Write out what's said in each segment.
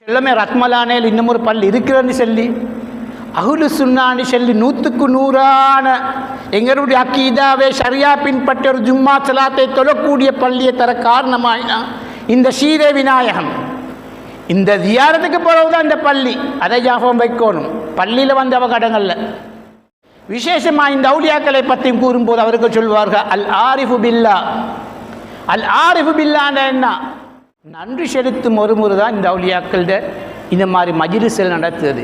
எல்லாமே ரத்மலானேல் இன்னும் ஒரு பள்ளி இருக்கிறன்னு சொல்லி அஹ்லு சுன்னான்னு சொல்லி 100% எங்களுடைய அக்கீதாவை சரியா பின்பற்ற ஒரு ஜும்மா சலாத்தை தொழக்கூடிய பள்ளியை தர காரணமாயினா இந்த சீதை விநாயகம். இந்த ஜியாரத்துக்கு போகிறதுதான் இந்த பள்ளி. அதை ஞாபகம் வைக்கணும். பள்ளியில் வந்து அவகடங்கள்ல விசேஷமாக இந்த அவுலியாக்களை பற்றி கூறும்போது அவர்கள் சொல்வார்கள் அல் ஆரிஃபு பில்லா. அல் ஆரிஃபு பில்லான்னு என்ன? நன்றி செலுத்தும் ஒரு முறை தான் இந்த அவுலியாக்கள்ட இந்த மாதிரி மஜ்லிஸ்கள் நடத்துது.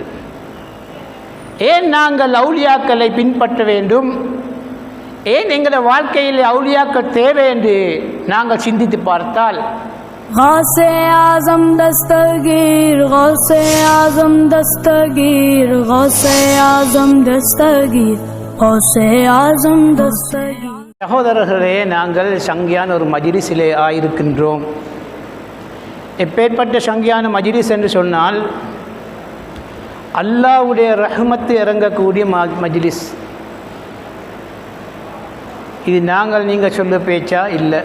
ஏன் நாங்கள் அவுலியாக்களை பின்பற்ற வேண்டும், ஏன் எங்களோட வாழ்க்கையில் அவுலியாக்கள் தேவை என்று நாங்கள் சிந்தித்து பார்த்தால் गौसे आज़म दस्तगीर, गौसे आज़म दस्तगीर, गौसे आज़म दस्तगीर, गौसे आज़म दस्तगीर. சகோதரர்களே, நாங்கள் சங்கியான ஒரு மஜ்லிஸிலே ஆயிருக்கின்றோம். எப்பேற்பட்ட சங்கியான மஜ்லிஸ் என்று சொன்னால் அல்லாஹ்வுடைய ரஹ்மத்து இறங்கக்கூடிய மஜ்லிஸ். இது நாங்கள் நீங்கள் சொல்ல பேச்சா இல்லை.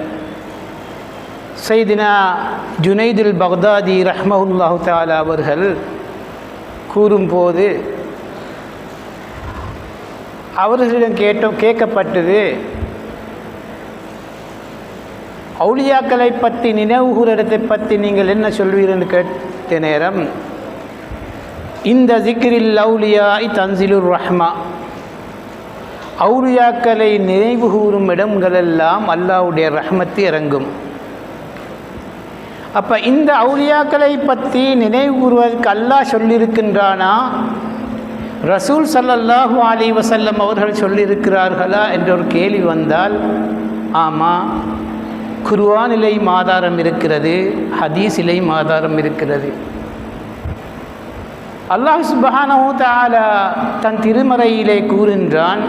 சையதுனா ஜுனைதுல் பக்தாதி ரஹ்மஹுல்லாஹு தஆலா அவர்கள் கூறும்போது அவர்களிடம் கேட்கப்பட்டது, அவுலியாக்களை பற்றி நினைவுகூரத்தை பற்றி நீங்கள் என்ன சொல்வீர்கள் என்று கேட்ட நேரம் இந்த ஜிக்ரில் அவுலியாய் தன்சிலுர் ரஹ்மா, அவுலியாக்களை நினைவு கூறும் இடங்களெல்லாம் அல்லாஹ்வுடைய ரஹ்மத்து இறங்கும். அப்போ இந்த அவுலியாக்களை பற்றி நினைவு கூறுவதற்கு அல்லாஹ் சொல்லியிருக்கின்றானா, ரசூல் ஸல்லல்லாஹு அலைஹி வஸல்லம் அவர்கள் சொல்லியிருக்கிறார்களா என்ற ஒரு கேள்வி வந்தால் ஆமாம், குர்ஆனிலேயும் ஆதாரம் இருக்கிறது, ஹதீஸிலேயும் ஆதாரம் இருக்கிறது. அல்லாஹ் சுப்ஹானஹு தஆலா தன் திருமறையிலே கூறுகின்றான்,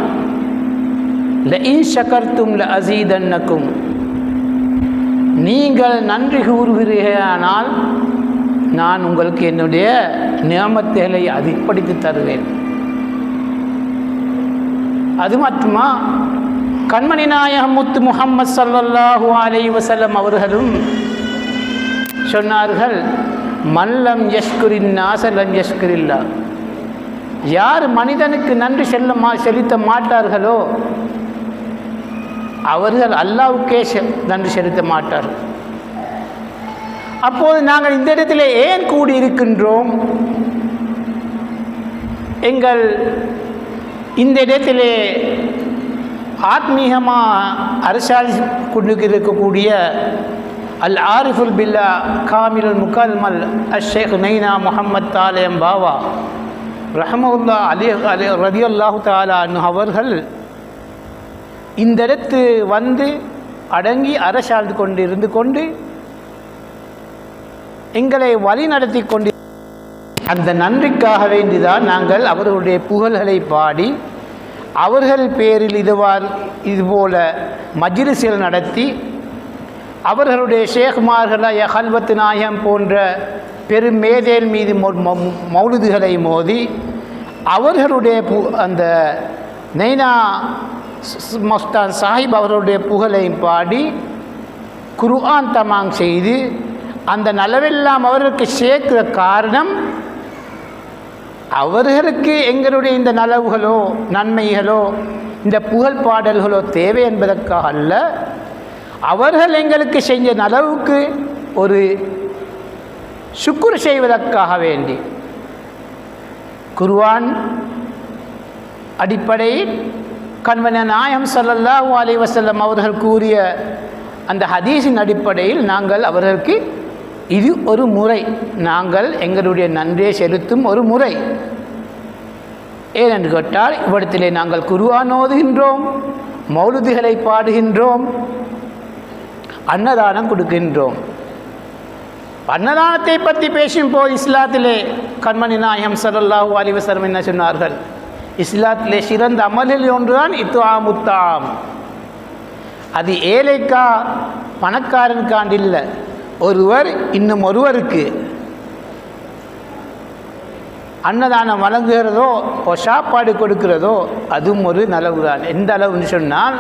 லஇன் ஷகர்தும் லஅஸீதன்னகும், நீங்கள் நன்றி கூறுகிறீர்களானால் நான் உங்களுக்கு என்னுடைய நியமத்துகளை அதிகப்படுத்தி தருவேன். அது மட்டுமா, கண்மணி நாயகம் முத்து முஹம்மது ஸல்லல்லாஹு அலைஹி வஸல்லம் அவர்களும் சொன்னார்கள், மல்லம் யஷ்குரின் நாஸ லம் யஷ்குரில்லா, யார் மனிதனுக்கு நன்றி செலுத்த மாட்டார்களோ அவர்கள் அல்லாஹ்வுக்கே நன்றி செலுத்த மாட்டார்கள். அப்போது நாங்கள் இந்த இடத்துல ஏன் கூடியிருக்கின்றோம்? எங்கள் இந்த இடத்திலே ஆத்மீகமாக அரசால் கொண்டு இருக்கக்கூடிய அல் ஆரிஃபுல் பில்லா காமிலுல் முகல்மல் அஷேக் நைனா முஹம்மத் தாலேம் பாவா ரஹ்மத்துல்லாஹ் அலைஹி ரலியல்லாஹு தஆலா அன்ஹு அவர்கள் இந்த இடத்து வந்து அடங்கி அரசாழ்ந்து கொண்டிருந்து கொண்டு எங்களை வழி நடத்தி கொண்டு, அந்த நன்றிக்காக வேண்டிதான் நாங்கள் அவர்களுடைய புகழ்களை பாடி அவர்கள் பேரில் இதுபோல மஜ்லிஸ்கள் நடத்தி அவர்களுடைய ஷேக்மார்களை ஹல்வத்து நாயகம் போன்ற பெரும் மேதேல் மீது மௌலிதுகளை மோதி அவர்களுடைய அந்த நைனா மஸ்தான் சாஹிப் அவர்களுடைய புகழையும் பாடி குர்ஆன் தமாங் செய்து அந்த நலவெல்லாம் அவர்களுக்கு சேர்க்கிற காரணம், அவர்களுக்கு எங்களுடைய இந்த நலவுகளோ நன்மைகளோ இந்த புகழ் பாடல்களோ தேவை என்பதற்காக அல்ல, அவர்கள் எங்களுக்கு செஞ்ச நலவுக்கு ஒரு சுக்குர் செய்வதற்காக வேண்டி குர்ஆன் அடிப்படையில் கண்மணி நாயகம் ஸல்லல்லாஹு அலைஹி வஸல்லம் அவர்கள் கூறிய அந்த ஹதீஸின் அடிப்படையில் நாங்கள் அவர்களுக்கு இது ஒரு முறை, நாங்கள் எங்களுடைய நன்றியை செலுத்தும் ஒரு முறை. ஏனென்று கேட்டால் இவ்விடத்திலே நாங்கள் குர்ஆன் ஓதுகின்றோம், மௌலிதுகளை பாடுகின்றோம், அன்னதானம் கொடுக்கின்றோம். அன்னதானத்தை பற்றி பேசும்போது இஸ்லாத்திலே கண்மணி நாயகம் ஸல்லல்லாஹு அலைஹி வஸல்லம் என்ன சொன்னார்கள்? இஸ்லாத்திலே சிறந்த அமலில் ஒன்றுதான் இத்ஆமுத்தாம். அது ஏழைக்கா பணக்காரனுக்காண்டு இல்லை, ஒருவர் இன்னும் ஒருவருக்கு அன்னதானம் வழங்குகிறதோ சாப்பாடு கொடுக்கிறதோ அதுவும் ஒரு நலவுதான். எந்த அளவுன்னு சொன்னால்,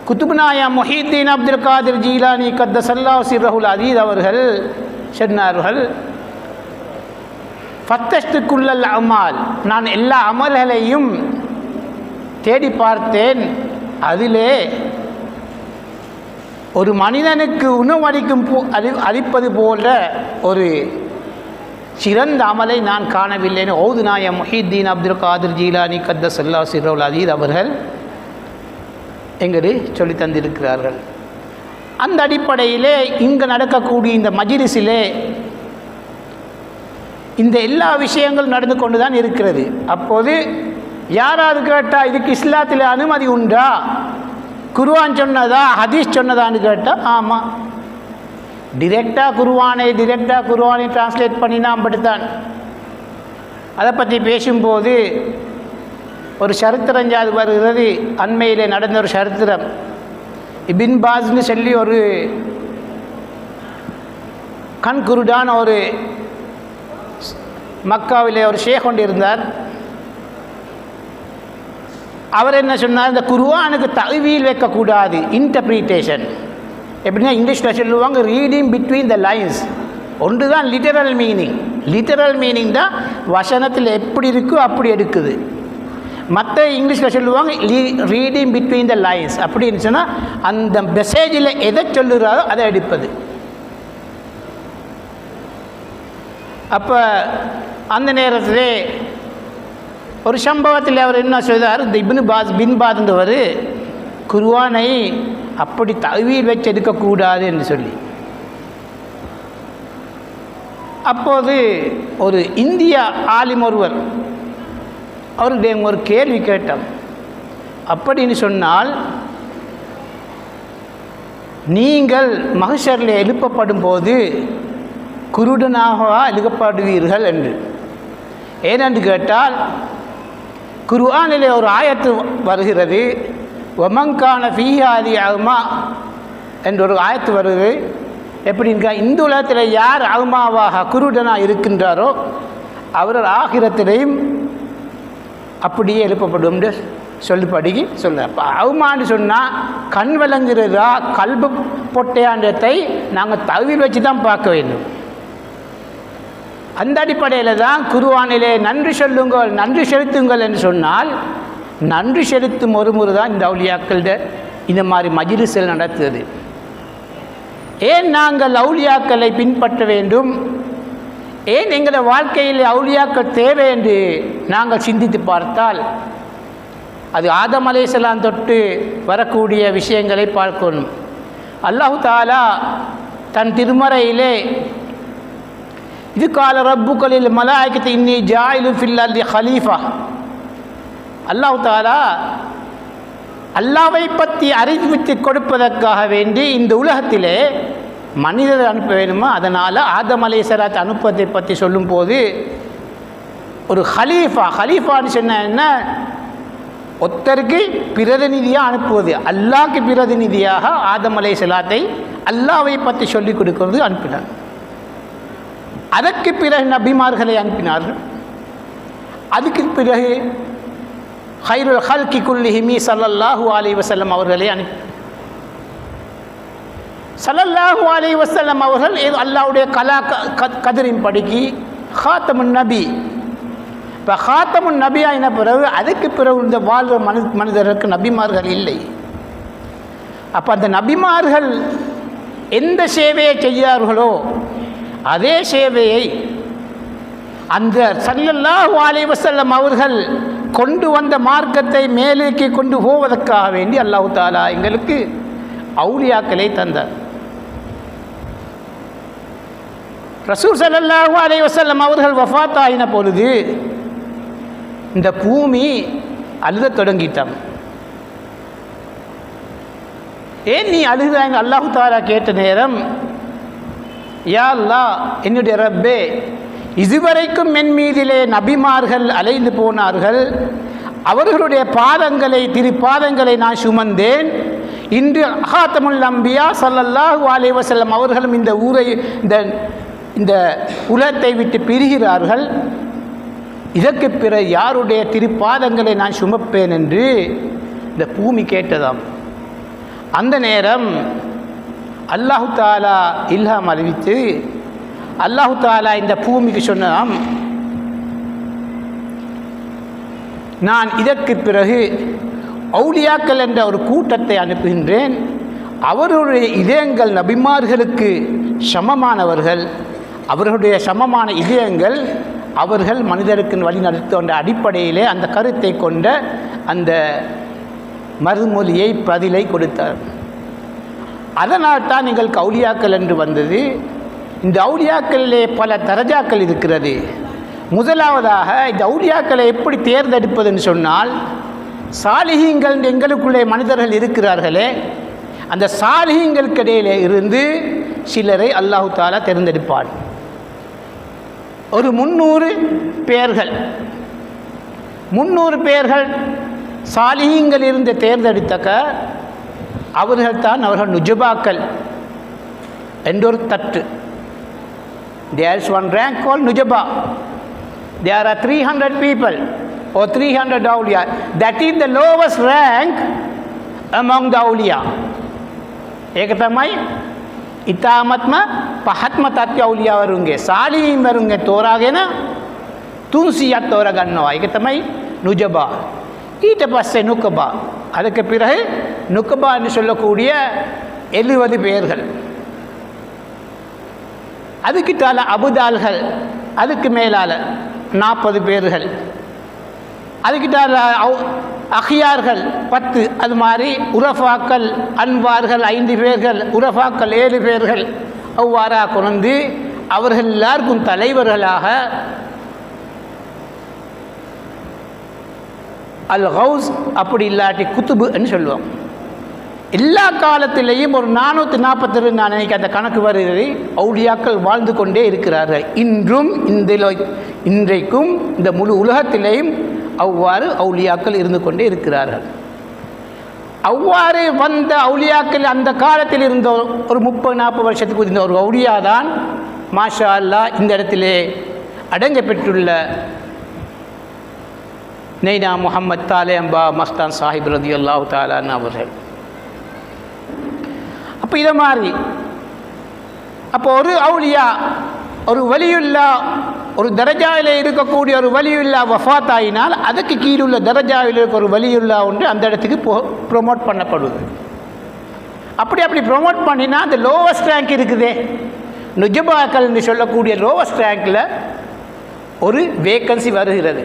குத்துப்நாயா முஹீத்தீன் அப்துல் காதிர் ஜீலானி கத்தஸல்லாஹு சிர்ரஹுல் அதீஸ் அவர்கள் சொன்னார்கள், ஃபத்தஷ்துக்குள்ளல் அமால், நான் எல்லா அமல்களையும் தேடி பார்த்தேன். அதிலே ஒரு மனிதனுக்கு உணவளிக்கும் அளிப்பது போன்ற ஒரு சிறந்த அமலை நான் காணவில்லைன்னு ஓதுநாய முஹித்தீன் அப்துல் காதிர் ஜீலானி கத்தஸல்லா சிர்ருல் அதீஸ் அவர்கள் எங்களுக்கு சொல்லி தந்திருக்கிறார்கள். அந்த அடிப்படையிலே இங்கு நடக்கக்கூடிய இந்த மஜ்லிஸிலே இந்த எல்லா விஷயங்களும் நடந்து கொண்டு தான் இருக்கிறது. அப்போது யாராவது கேட்டால் இதுக்கு இஸ்லாத்தில் அனுமதி உண்டா, குர்ஆன் சொன்னதா ஹதீஸ் சொன்னதான்னு கேட்டால் ஆமாம், டிரெக்டாக குர்ஆனை டிரான்ஸ்லேட் பண்ணினா அப்படித்தான். அதை பற்றி பேசும்போது ஒரு சரித்திரஞ்சாது வருகிறது. அண்மையிலே நடந்த ஒரு சரித்திரம். இபின் பாஸ்னு சொல்லி ஒரு கண்குருடான ஒரு மக்காவிலே ஒரு ஷேக் கொண்டு இருந்தார். அவர் என்ன சொன்னார், இந்த குர்ஆனுக்கு தஅவீல் வைக்கக்கூடாது, இன்டர்பிரிட்டேஷன். எப்படின்னா இங்கிலீஷில் சொல்லுவாங்க ரீடிங் பிட்வீன் த லைன்ஸ். ஒன்று தான் லிட்டரல் மீனிங். லிட்டரல் மீனிங் தான் வசனத்தில் எப்படி இருக்கோ அப்படி எடுக்குது. மற்ற இங்கிலீஷில் சொல்லுவாங்க ரீடிங் பிட்வீன் த லைன்ஸ். அப்படின்னு சொன்னால் அந்த மெசேஜில் எதை சொல்லுறாரோ அதை எடுப்பது. அப்போ அந்த நேரத்தில் ஒரு சம்பவத்தில் அவர் என்ன சொல்கிறார், இந்த பின் பாத்ன்றவர் குர்ஆனை அப்படி தஅவீல் வச்சு எடுக்கக்கூடாது என்று சொல்லி. அப்போது ஒரு இந்திய ஆலிம் ஒருவர் அவருடைய ஒரு கேள்வி கேட்டார். அப்படின்னு சொன்னால் நீங்கள் மஹ்ஷரில் எழுப்பப்படும் போது குருடனாகவா எழுப்பப்படுவீர்கள் என்று. ஏனென்று கேட்டால் குர்ஆனிலே ஒரு ஆயத்து வருகிறது, வமங்கான ஃபீஹாதி அஹ்மா என்ற ஒரு ஆயத்து வருகிறது. எப்படின்னா இந்த உலகத்தில் யார் அஹ்மாவாக குருடனாக இருக்கின்றாரோ அவர் ஆகிரத்திலையும் அப்படியே எழுப்பப்படும் சொல்லுபடி சொல்ல. அப்போ அஹ்மான்னு சொன்னால் கண் விளங்குறதா கல்பு பொட்டையாண்டத்தை நாங்கள் தஅவீல் வச்சு தான் பார்க்க வேண்டும். அந்த அடிப்படையில் தான் குர்ஆனிலே நன்றி சொல்லுங்கள், நன்றி செலுத்துங்கள் என்று சொன்னால் நன்றி செலுத்தும் ஒரு முறை தான் இந்த அவுலியாக்கள இந்த மாதிரி மஜ்லிஸ்கள் நடத்துவது. ஏன் நாங்கள் அவுலியாக்களை பின்பற்ற வேண்டும், ஏன் எங்களோட வாழ்க்கையில் அவுலியாக்கள் தேவை என்று நாங்கள் சிந்தித்து பார்த்தால் அது ஆதம் அலைஹிஸ்ஸலாம் தொட்டு வரக்கூடிய விஷயங்களை பார்க்கணும். அல்லாஹு தஆலா தன் திருமறையிலே இது கால ரப்புகளில் மலாயிகத்து இன்னி ஜாயிலு ஃபில் அர்தி ஹலீஃபா, அல்லாஹ் தஆலா அல்லாஹ்வை பற்றி அறிவித்து கொடுப்பதற்காக வேண்டி இந்த உலகத்திலே மனிதர் அனுப்ப வேணுமா, அதனால் ஆதம் அலைஹிஸ்ஸலாத்தை அனுப்பதை பற்றி சொல்லும்போது ஒரு ஹலீஃபான்னு சொன்ன என்ன, ஒருத்தருக்கு பிரதிநிதியாக அனுப்புவது. அல்லாஹ்க்கு பிரதிநிதியாக ஆதம் அலைஹிஸ்ஸலாத்தை அல்லாஹ்வை பற்றி சொல்லிக் கொடுக்கிறது அனுப்பினார். அதற்கு பிறகு நபிமார்களை அனுப்பினார்கள். அதுக்கு பிறகு ஹைருல் ஹல்கி குல்லிஹிமி ஸல்லல்லாஹு அலைஹி வஸல்லம் அவர்களை ஸல்லல்லாஹு அலைஹி வஸல்லம் அவர்கள் அல்லாஹ்வுடைய கதிரின் படிக்கு ஹாத்தமுன் நபி. இப்போ ஹாத்தமுன் நபி ஆயின பிறகு அதுக்கு பிறகு இந்த வாழ்கிற மனிதருக்கு நபிமார்கள் இல்லை. அப்போ அந்த நபிமார்கள் எந்த சேவையை செய்தார்களோ அதே சேவையை அந்த ஸல்லல்லாஹு அலைஹி வஸல்லம் அவர்கள் கொண்டு வந்த மார்க்கத்தை மேலுக்கு கொண்டு போவதற்காக வேண்டி அல்லாஹ் தஆலா எங்களுக்கு அவுலியாக்களை தந்தார். ரசூல் ஸல்லல்லாஹு அலைஹி வஸல்லம் அவர்கள் வஃபாத் ஆயின பொழுது இந்த பூமி அழுத தொடங்கிட்டான். ஏன் நீ அழுதாங்க? அல்லாஹ் தஆலா கேட்ட நேரம், யா அல்லாஹ், என்னுடைய ரப்பே, இதுவரைக்கும் என் மீதிலே நபிமார்கள் அலைந்து போனார்கள், அவர்களுடைய திருப்பாதங்களை நான் சுமந்தேன். இன்று ஹாத்தமுல் அம்பியா ஸல்லல்லாஹு அலைஹி வஸல்லம் அவர்களும் இந்த ஊரை இந்த உலகத்தை விட்டு பிரிகிறார்கள். இதற்கு பிறகு யாருடைய திருப்பாதங்களை நான் சுமப்பேன் என்று இந்த பூமி கேட்டதாம். அந்த நேரம் அல்லாஹு தஆலா இல்ஹாம் அறிவித்து அல்லாஹு தஆலா இந்த பூமிக்கு சொன்னாம், நான் இதற்கு பிறகு அவுலியாக்கள் என்ற ஒரு கூட்டத்தை அனுப்புகின்றேன். அவர்களுடைய இதயங்கள் நபிமார்களுக்கு சமமானவர்கள். அவர்களுடைய சமமான இதயங்கள் அவர்கள் மனிதருக்கு வழி நடத்துகின்ற அடிப்படையிலே அந்த கருத்தை கொண்ட அந்த மறுமொழியை பதிலை கொடுத்தார். அதனால் தான் எங்களுக்கு அவுலியாக்கள் என்று வந்தது. இந்த அவுலியாக்களிலே பல தரஜாக்கள் இருக்கிறது. முதலாவதாக இந்த அவுலியாக்களை எப்படி தேர்ந்தெடுப்பதுன்னு சொன்னால், சாலிஹீங்கள் எங்களுக்குள்ளே மனிதர்கள் இருக்கிறார்களே, அந்த சாலிஹீங்களுக்கு இடையிலே இருந்து சிலரை அல்லாஹு தாலா தேர்ந்தெடுப்பார். ஒரு 300 பேர்கள் 300 பேர்கள் சாலிஹீங்கள் இருந்து தேர்ந்தெடுத்தக்க அவர்கள் நுஜபாக்கள் என்றொரு தட்டு. There is one rank called Nujaba. There are 300 people or 300 awliya. That is the lowest rank among the awliya. ඒක තමයි ඊ타මත්ම පහත්ම තත්ත්ව අවලියා වරුන්ගේ සාලිහින් වරුන්ගේ තෝරාගෙන 300ක් තෝරා ගන්නවා. ඒක තමයි නුජබා. ඊට පස්සේ නුකබா. அதுக்கு பிறகு நுகபா என்று சொல்லக்கூடிய 70 பேர்கள். அதுக்கிட்டால அபுதால்கள், அதுக்கு மேலால் 40 பேர்கள். அதுக்கிட்டால அஹியார்கள் 10. அது மாதிரி உரஃபாக்கள் அன்வார்கள் 5 பேர்கள், உரஃபாக்கள் 7 பேர்கள். அவ்வாறாக கொண்டு அவர்கள் எல்லாருக்கும் தலைவர்களாக அல் ஹவுஸ், அப்படி இல்லாட்டி குத்துபு என்று சொல்லுவோம். எல்லா காலத்திலேயும் ஒரு 442 நான் நினைக்க அந்த கணக்கு வருகிறது அவுலியாக்கள் வாழ்ந்து கொண்டே இருக்கிறார்கள். இன்றைக்கும் இந்த முழு உலகத்திலேயும் அவ்வாறு அவுலியாக்கள் இருந்து கொண்டே இருக்கிறார்கள். அவ்வாறு வந்த அவுலியாக்கள் அந்த காலத்தில் இருந்த ஒரு 30-40 வருஷத்துக்கு இருந்த ஒரு அவுலியா தான் மாஷா அல்லாஹ் இந்த இடத்திலே அடங்க பெற்றுள்ள நெய்னா முஹம்மத் தாலேம்பா மஸ்தான் சாஹிப் ரலியல்லாஹு தஆலா அவர்கள். அப்போ இதை மாதிரி அப்போ ஒரு அவுலியா, ஒரு வலியுல்லா, ஒரு தரஜாவில் இருக்கக்கூடிய ஒரு வலியுல்லா வஃபாத் ஆகினால் அதுக்கு கீழுள்ள தரஜாவில் இருக்க ஒரு வலியுல்லா ஒன்று அந்த இடத்துக்கு ப்ரொமோட் பண்ணப்படுது. அப்படி ப்ரொமோட் பண்ணினா அந்த லோவஸ்ட் ரேங்க் இருக்குதே, நுஜபாக்கள் என்று சொல்லக்கூடிய லோவஸ்ட் ரேங்கில் ஒரு வேக்கன்சி வருகிறது.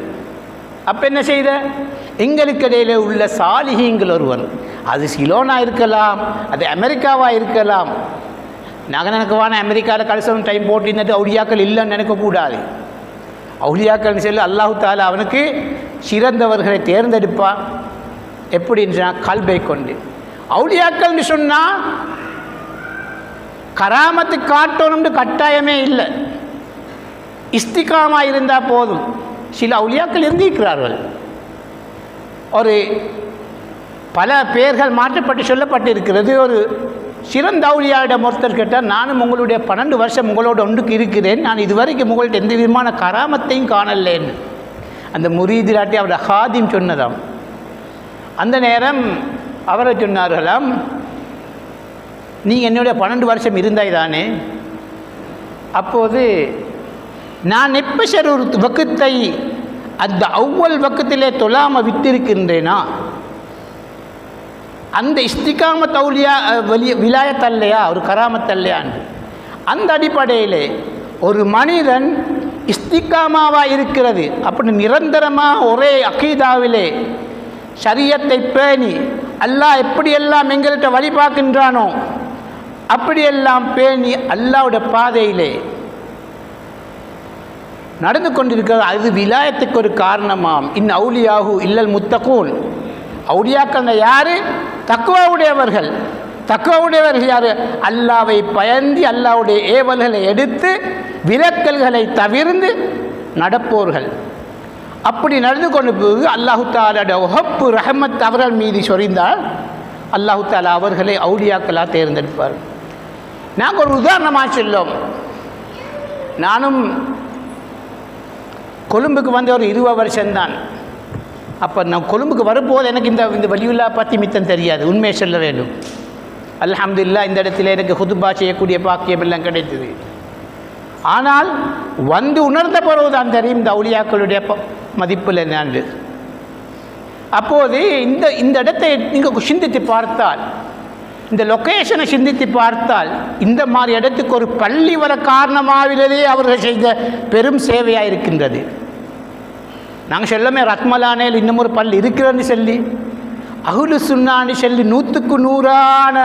அப்போ என்ன செய்த, எங்களுக்கு இடையில் உள்ள சாலிஹீங்கள் ஒருவன், அது சிலோனா இருக்கலாம், அது அமெரிக்காவாக இருக்கலாம். நாங்கள் நினைக்கவான அமெரிக்காவில் கடைசி டைம் போட்டு இருந்துட்டு அவுலியாக்கள் இல்லைன்னு நினைக்கக்கூடாது. அவுலியாக்கள்னு சொல்லி அல்லாஹு தாலா அவனுக்கு சிறந்தவர்களை தேர்ந்தெடுப்பான். எப்படின்னா கல்பை கொண்டு. அவுலியாக்கள்னு சொன்னால் கராமத்து காட்டணும்னு கட்டாயமே இல்லை, இஸ்திகாமா இருந்தால் போதும். சில அவுலியாக்கள் இருந்திருக்கிறார்கள். ஒரு பல பேர்கள் மாற்றப்பட்டு சொல்லப்பட்டு இருக்கிறது. ஒரு சிறந்த அவுலியாவிடம் ஒருத்தர் கேட்டால், நானும் உங்களுடைய 12 வருஷம் உங்களோட ஒன்றுக்கு இருக்கிறேன், நான் இதுவரைக்கும் உங்கள்கிட்ட எந்த விதமான கராமத்தையும் காணலேன்னு அந்த முரீதிலாட்டி அவருடைய ஹாதிம் சொன்னதாம். அந்த நேரம் அவரை சொன்னார்களாம், நீங்கள் என்னுடைய 12 வருஷம் இருந்தாய் தானே, அப்போது நான் எப்ப ஒரு வக்கத்தை அந்த அவ்வல் வக்கத்திலே தொழாமல் விட்டிருக்கின்றேனா, அந்த இஸ்திகாமத் அவுலியா விலாயத் அல்லையா, ஒரு கராமத் அல்லையான்னு. அந்த அடிப்படையிலே ஒரு மனிதன் இஸ்திகாமாவாக இருக்கிறது, அப்படி நிரந்தரமாக ஒரே அகீதாவிலே ஷரியத்தை பேணி அல்லாஹ் எப்படியெல்லாம் எங்கள்கிட்ட வழி பார்க்கின்றானோ அப்படியெல்லாம் பேணி அல்லாஹ்வுடைய பாதையிலே நடந்து கொண்டிருக்கிறது. அது விலாயத்துக்கு ஒரு காரணமாம். அவுலியாஹு இல்லல் முத்தகூன். அவுலியாக்கள் யார்? தக்வாவுடையவர்கள். தக்வாவுடையவர்கள் யார்? அல்லாவை பயந்து அல்லாவுடைய ஏவல்களை எடுத்து விலக்கல்களை தவிர்ந்து நடப்போர்கள். அப்படி நடந்து கொண்டு போது அல்லாஹு தாலாவுடைய ஒஹப்பு ரஹமத் அவர்கள் மீது சொரிந்தால் அல்லாஹு தாலா அவர்களை அவுலியாக்களாக தேர்ந்தெடுப்பார். நாங்கள் ஒரு உதாரணமாக சொல்லும், நானும் கொழும்புக்கு வந்த ஒரு 20 வருஷம்தான். அப்போ நான் கொழும்புக்கு வரும்போது எனக்கு இந்த வலியுல்லா பற்றி மித்தம் தெரியாது, உண்மையை சொல்ல வேண்டும். அல்ஹம்துலில்லாஹ் இந்த இடத்துல எனக்கு ஹுதுபா செய்யக்கூடிய பாக்கியம் எல்லாம் கிடைத்தது. ஆனால் வந்து உணர்ந்த பிறகு தான் தெரியும் இந்த அவுலியாக்களுடைய மதிப்பில் என்னான்னு. அப்போது இந்த இடத்தை நீங்கள் சிந்தித்து பார்த்தால், இந்த லொக்கேஷனை சிந்தித்து பார்த்தால், இந்த மாதிரி இடத்துக்கு ஒரு பள்ளி வர காரணமாகவே அவர்கள் செய்த பெரும் சேவையாக இருக்கின்றது. நாங்கள் சொல்லமே ரத்மலானேல் இன்னும் ஒரு பள்ளி இருக்கிறன்னு சொல்லி, அஹ்லு சுன்னான்னு சொல்லி 100க்கு 100ஆன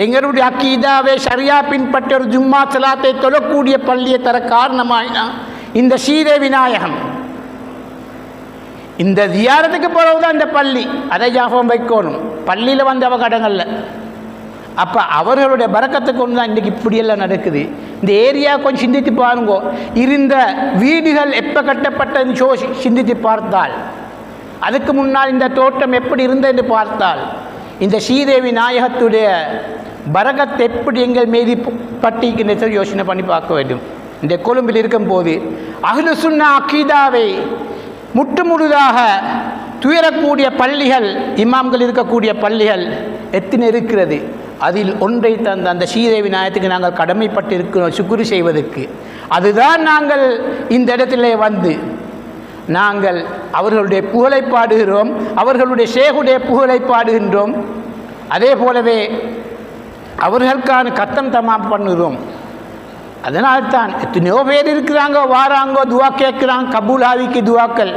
எங்களுடைய அக்கீதாவை சரியா பின்பற்ற ஒரு ஜும்மா சலாத்தை தொழக்கூடிய பள்ளியை தர காரணமாயினா இந்த சீதை விநாயகம். இந்த தியாரத்துக்கு பிறகுதான் இந்த பள்ளி, அதை ஞாபகம் வைக்கணும். பள்ளியில் வந்து அவகடங்கள்ல. அப்போ அவர்களுடைய பரக்கத்தை கொண்டு தான் இன்றைக்கி இப்படியெல்லாம் நடக்குது. இந்த ஏரியா கொஞ்சம் சிந்தித்து பாருங்கோ. இருந்த வீடுகள் எப்போ கட்டப்பட்டதுன்னு சிந்தித்து பார்த்தால், அதுக்கு முன்னால் இந்த தோட்டம் எப்படி இருந்தது என்று பார்த்தால், இந்த ஸ்ரீதேவி நாயகத்துடைய பரகத்தை எப்படி எங்கள் மீது பட்டிக்கின்ற யோசனை பண்ணி பார்க்க வேண்டும். இந்த கொழும்பில் இருக்கும்போது அஹ்லு சுன்னா அக்கீதாவை முற்றுமுழுதாக துயரக்கூடிய பள்ளிகள், இமாம்கள் இருக்கக்கூடிய பள்ளிகள் எத்தனை இருக்கிறது. அதில் ஒன்றை தந்த அந்த ஸ்ரீதேவி நாயகத்துக்கு நாங்கள் கடமைப்பட்டு இருக்கிறோம் சுக்குரு செய்வதற்கு. அதுதான் நாங்கள் இந்த இடத்திலே வந்து நாங்கள் அவர்களுடைய புகழை பாடுகிறோம், அவர்களுடைய ஷேகுடைய புகழை பாடுகின்றோம். அதே போலவே அவர்களுக்கான கத்தம் தமாம் பண்ணுகிறோம். அதனால்தான் எத்தனையோ பேர் இருக்கிறாங்க, வாராங்கோ, துவா கேட்குறாங்க, கபூல் ஆவிக்கு துவாக்கள்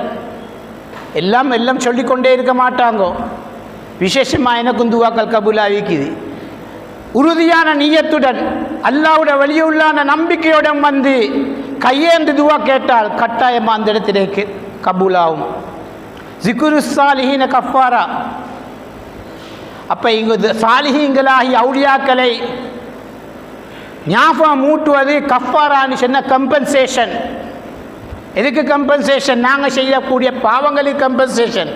எல்லாம் சொல்லிக்கொண்டே இருக்க மாட்டாங்கோ. விசேஷமாக எனக்கும் துவாக்கள் கபூல் ஆவிக்குது. உறுதியான நீயத்துடன் அல்லாஹ்வுடைய வலியுள்ளான நம்பிக்கையுடன் வந்து கையேந்து துவா கேட்டால் கட்டாயமாக அந்த இடத்திலே கபூலாகும். ஜிக்ரு சாலிஹீன கஃபாரா. அப்போ இங்கு சாலிஹீங்களாகி அவுலியாக்களை ஞாபகம் மூட்டுவது கஃபாரான்னு சொன்ன கம்பன்சேஷன். எதுக்கு கம்பன்சேஷன்? நாங்கள் செய்யக்கூடிய பாவங்களுக்கு கம்பன்சேஷன்.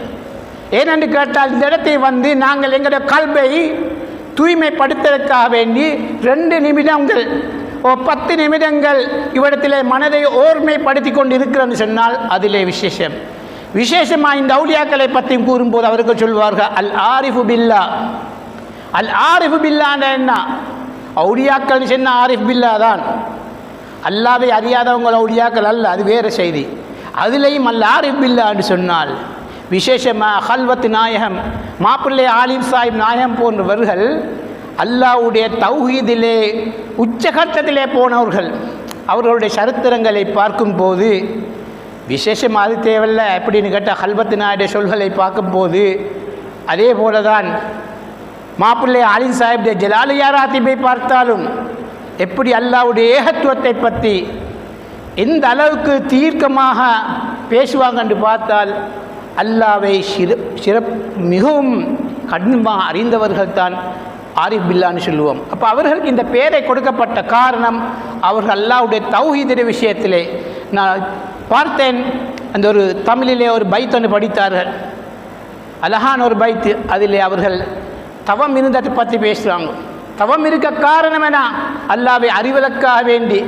ஏனென்று கேட்டால் இந்த இடத்தை வந்து நாங்கள் எங்களுடைய கல்வை தூய்மைப்படுத்துவதற்காக வேண்டி 2 நிமிடங்கள் 10 நிமிடங்கள் இவ்விடத்தில் மனதை ஓர்மைப்படுத்தி கொண்டு இருக்கிறேன்னு சொன்னால் அதிலே விசேஷமாக இந்த அவுலியாக்களை பற்றி கூறும்போது அவர்கள் சொல்வார்கள் அல் ஆரிஃபு பில்லா. அல் ஆரிஃபு பில்லான என்ன? அவுலியாக்கள் சொன்ன ஆரிஃப் பில்லா தான். அல்லாவை அறியாதவங்க அவுலியாக்கள் அல்ல, அது வேறு செய்தி. அதிலையும் அல் ஆரிஃப் பில்லா என்று சொன்னால் விசேஷமாக ஹல்வத் நாயகம், மாப்பிள்ளை ஆலிம் சாஹிப் நாயகம் போன்றவர்கள் அல்லாஹ்வுடைய தௌஹீதிலே உச்சகட்டத்திலே போனவர்கள். அவர்களுடைய சரித்திரங்களை பார்க்கும்போது விசேஷமாக அது தேவையில்லை. எப்படின்னு கேட்டால் ஹல்வத் நாயுடைய சொல்களை பார்க்கும்போது அதே போல தான் மாப்பிள்ளை ஆலிம் சாஹிப் ஜலாலியா ராத்திபை பார்த்தாலும் எப்படி அல்லாஹ்வுடைய ஏகத்துவத்தை பற்றி எந்த அளவுக்கு தீர்க்கமாக பேசுவாங்க என்று பார்த்தால் அல்லாவை மிகவும் கடினமாக அறிந்தவர்கள் தான் ஆரிஃப் பில்லான்னு சொல்லுவோம். அப்போ அவர்களுக்கு இந்த பெயரை கொடுக்கப்பட்ட காரணம் அவர்கள் அல்லாஹ்வுடைய தௌஹீதுடைய விஷயத்திலே. நான் பார்த்தேன், அந்த ஒரு தமிழிலே ஒரு பைத் ஒன்று படித்தார்கள், அழகான ஒரு பைத்து. அதிலே அவர்கள் தவம் இருந்ததை பற்றி பேசுகிறாங்க. தவம் இருக்க காரணம் என அல்லாவை அறிவதற்காக வேண்டி.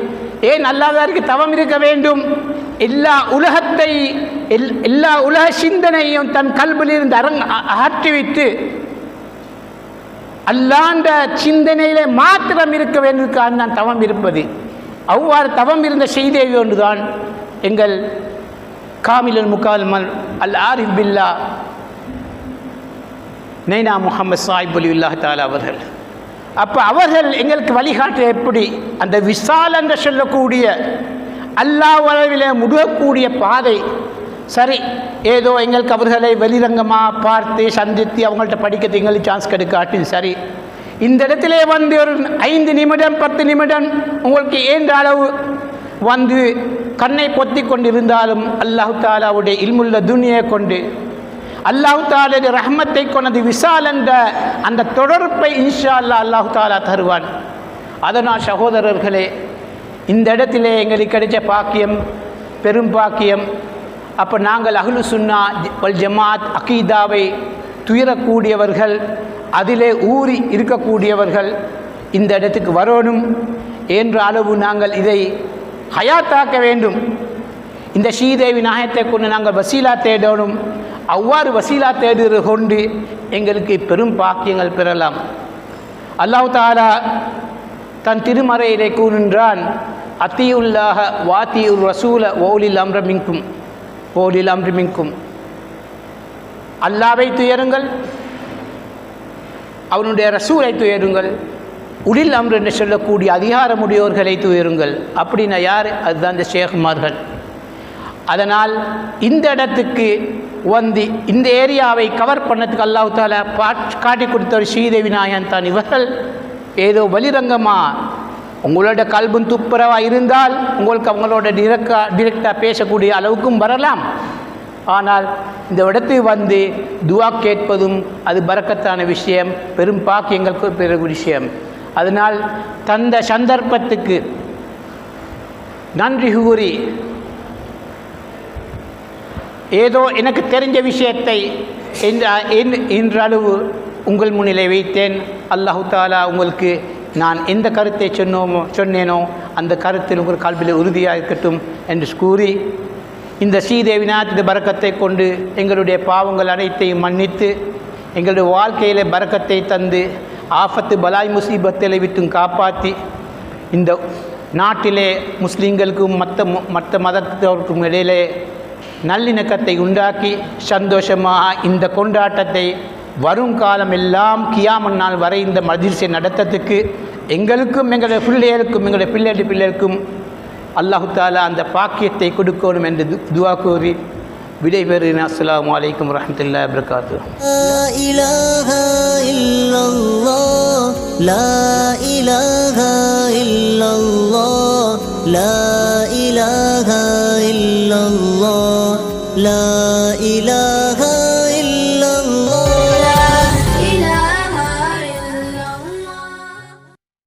ஏன் அல்லாஹ்விற்கு தவம் இருக்க வேண்டும்? எல்லா உலக சிந்தனையும் தன் கல்விலிருந்து அகற்றிவிட்டு அல்லாண்ட சிந்தனையிலே மாத்திரம் இருக்க வேண்டியதுக்காக நான் தவம் இருப்பது. அவ்வாறு தவம் இருந்த செய்தேவி ஒன்றுதான் எங்கள் காமிலுல் முகால்மல் அல் ஆரிஃப் பில்லா நைனா முஹம்மது சாஹிப் வலியுல்லாஹ் தஆலா அவர்கள். அப்போ அவர்கள் எங்களுக்கு வழிகாட்டு எப்படி அந்த விசால் என்று சொல்லக்கூடிய அல்லாஹ் அளவிலே முடுகக்கூடிய பாதை. சரி, ஏதோ எங்களுக்கு அவர்களை வெளிரங்கமாக பார்த்து சந்தித்து அவங்கள்ட்ட படிக்கிறது எங்களுக்கு சான்ஸ் கிடைக்காட்டின் சரி. இந்த இடத்திலே வந்து ஒரு 5 நிமிடம் 10 நிமிடம் உங்களுக்கு ஏன்ற அளவு வந்து கண்ணை பொத்தி கொண்டிருந்தாலும் அல்லாஹ் தாலாவுடைய இல்முள்ள துனியை கொண்டு அல்லாஹ் தாலாவுடைய ரஹ்மத்தை கொண்டது விசால் என்ற அந்த தொடர்பை இன்ஷா அல்லாஹ் அல்லாஹ் தாலா தருவான். அதனால் சகோதரர்களே, இந்த இடத்திலே எங்களுக்கு கிடைச்ச பாக்கியம் பெரும் பாக்கியம். அப்போ நாங்கள் அஹ்லு சுன்னா வல் ஜமாத் அகீதாவை துயரக்கூடியவர்கள், அதிலே ஊறி இருக்கக்கூடியவர்கள் இந்த இடத்துக்கு வரணும் என்ற அளவு நாங்கள் இதை ஹயாத்தாக்க வேண்டும். இந்த ஸ்ரீதேவி நாயகத்தை கொண்டு நாங்கள் வசீலா தேடணும். அவ்வாறு வசீலா தேடுகிற கொண்டு எங்களுக்கு பெரும் பாக்கியங்கள் பெறலாம். அல்லாஹ் தஆலா தன் திருமறையிலே கூறுகின்றான், அத்தியுல்லாஹ வாத்தியுர் ரசூல ஓலில் அம்ர மின்கும். அல்லாவை துயருங்கள், அவனுடைய ரசூலை துயருங்கள், உலில் அம்ர் என்று சொல்லக்கூடிய அதிகாரமுடையோர்களை துயருங்கள். அப்படின்னா யார்? அதுதான் இந்த ஷேகுமார்கள். அதனால் இந்த இடத்துக்கு வந்து இந்த ஏரியாவை கவர் பண்ணதுக்கு அல்லாஹ் தாலா காட்டி கொடுத்த ஒரு ஸ்ரீதேவி நாயன் தான். இவர்கள் ஏதோ வெளிரங்கமாக உங்களோட கல்பும் துப்புரவாக இருந்தால் உங்களுக்கு அவங்களோட டிரெக்டாக பேசக்கூடிய அளவுக்கும் வரலாம். ஆனால் இந்த இடத்துக்கு வந்து துவா கேட்பதும் அது பரக்கத்தான விஷயம், பெரும் பாக்கியங்களுக்கு பெரும் விஷயம். அதனால் தந்த சந்தர்ப்பத்துக்கு நன்றி கூறி ஏதோ எனக்கு தெரிஞ்ச விஷயத்தை இன்றளவு உங்கள் முன்னிலை வைத்தேன். அல்லாஹு தாலா உங்களுக்கு நான் எந்த கருத்தை சொன்னேனோ அந்த கருத்தில் உங்கள் கல்வியில் உறுதியாக இருக்கட்டும் என்று கூறி, இந்த ஸ்ரீதேவிநாத் பரக்கத்தை கொண்டு எங்களுடைய பாவங்கள் அனைத்தையும் மன்னித்து எங்களுடைய வாழ்க்கையில் பரக்கத்தை தந்து ஆஃபத்து பலாய் முசீபத்தை விட்டும் காப்பாற்றி இந்த நாட்டிலே முஸ்லீம்களுக்கும் மற்ற மதத்தவருக்கும் இடையிலே நல்லிணக்கத்தை உண்டாக்கி சந்தோஷமாக இந்த கொண்டாட்டத்தை வரும் காலம் எல்லாம் கியாமத் நாள் வரை இந்த மஜ்லிஸை நடத்தத்துக்கு எங்களுக்கும் எங்களுடைய பிள்ளைகளுக்கும் எங்களுடைய பிள்ளைகளுக்கும் அல்லாஹு தாலா அந்த பாக்கியத்தை கொடுக்கணும் என்று துவா கூறி விடைபெறுகிறேன். அஸ்ஸலாமு அலைக்கும் வரஹ்மத்துல்லாஹி வபரகாத்துஹு. லா இலாஹா இல்லல்லாஹ், லா இலாஹா இல்லல்லாஹ், லா இலாஹா இல்லல்லாஹ், லா